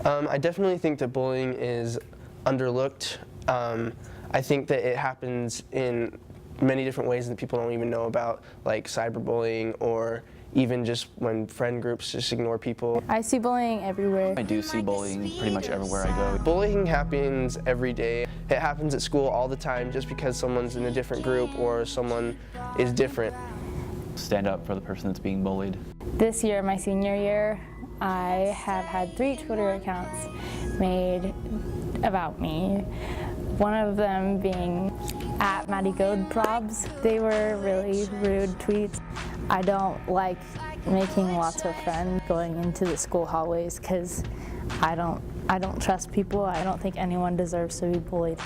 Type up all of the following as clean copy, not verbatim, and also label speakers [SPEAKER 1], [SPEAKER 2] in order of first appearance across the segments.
[SPEAKER 1] I definitely think that bullying is underlooked. I think that it happens in many different ways that people don't even know about, like cyberbullying, or even just when friend groups just ignore people.
[SPEAKER 2] I see bullying everywhere.
[SPEAKER 3] I do see bullying pretty much everywhere I go.
[SPEAKER 1] Bullying happens every day. It happens at school all the time just because someone's in a different group or someone is different.
[SPEAKER 3] Stand up for the person that's being bullied.
[SPEAKER 2] This year, my senior year, I have had 3 Twitter accounts made about me. One of them being @MaddieGoldProbs. They were really rude tweets. I don't like making lots of friends going into the school hallways because I don't trust people. I don't think anyone deserves to be bullied.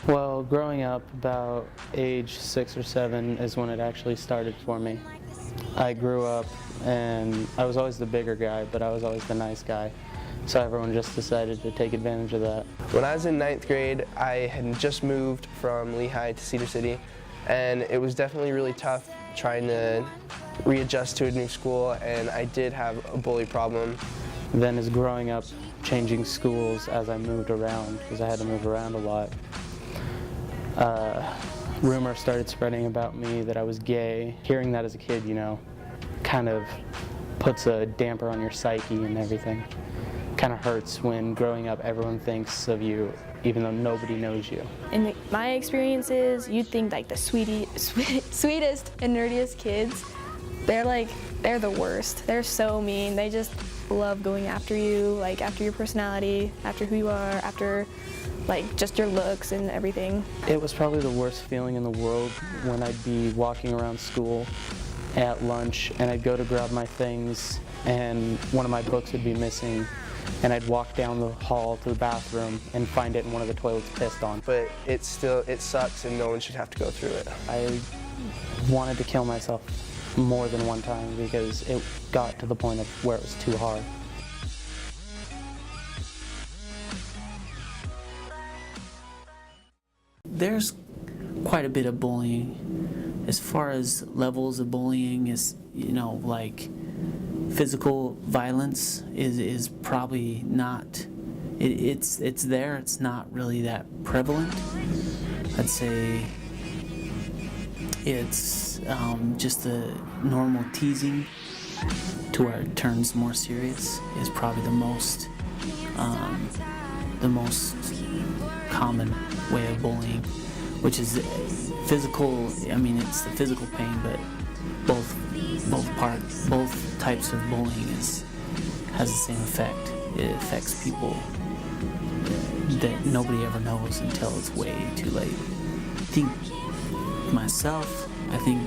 [SPEAKER 4] Well, growing up about age 6 or 7 is when it actually started for me. I grew up and I was always the bigger guy, but I was always the nice guy. So everyone just decided to take advantage of that.
[SPEAKER 1] When I was in 9th grade, I had just moved from Lehigh to Cedar City, and it was definitely really tough trying to readjust to a new school, and I did have a bully problem.
[SPEAKER 4] Then as growing up, changing schools as I moved around, because I had to move around a lot, rumors started spreading about me that I was gay. Hearing that as a kid, you know, kind of puts a damper on your psyche and everything. Kind of hurts when growing up everyone thinks of you even though nobody knows you.
[SPEAKER 5] In my experiences, you'd think like the sweetest and nerdiest kids, they're the worst. They're so mean. They just love going after you, like after your personality, after who you are, after like just your looks and everything.
[SPEAKER 4] It was probably the worst feeling in the world when I'd be walking around school at lunch and I'd go to grab my things and one of my books would be missing, and I'd walk down the hall to the bathroom and find it in one of the toilets pissed on.
[SPEAKER 1] But it sucks, and no one should have to go through it.
[SPEAKER 4] I wanted to kill myself more than one time because it got to the point of where it was too hard.
[SPEAKER 6] There's quite a bit of bullying. As far as levels of bullying is, you know, like physical violence is probably not, it's there, it's not really that prevalent. I'd say it's just the normal teasing to where it turns more serious is probably the most common way of bullying, which is physical. I mean, it's the physical pain, but both types of bullying has the same effect. It affects people that nobody ever knows until it's way too late. I think myself, I think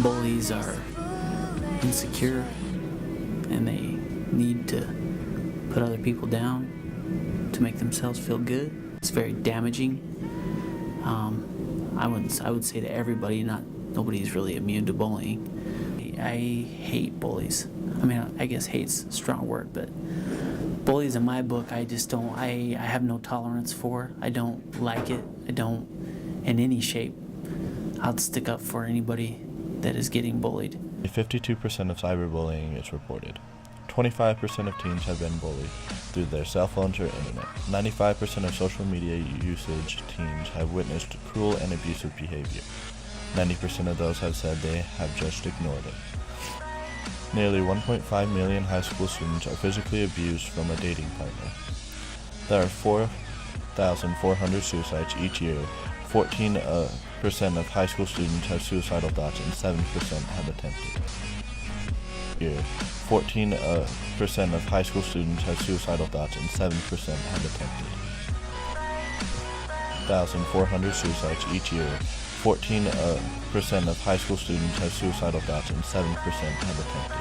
[SPEAKER 6] bullies are insecure and they need to put other people down to make themselves feel good. It's very damaging. I would say to everybody, nobody's really immune to bullying. I hate bullies. I mean, I guess hate's a strong word, but bullies in my book, I just don't, I have no tolerance for. I don't like it. I don't, in any shape. I'll stick up for anybody that is getting bullied.
[SPEAKER 7] 52% of cyberbullying is reported. 25% of teens have been bullied through their cell phones or internet. 95% of social media usage teens have witnessed cruel and abusive behavior. 90% of those have said they have just ignored it. Nearly 1.5 million high school students are physically abused from a dating partner. There are 4,400 suicides each year. 14% of high school students have suicidal thoughts and 7% have attempted. 14% of high school students have suicidal thoughts and 7% have attempted. 1,400 suicides each year. 14% of high school students have suicidal thoughts and 7% have attempted.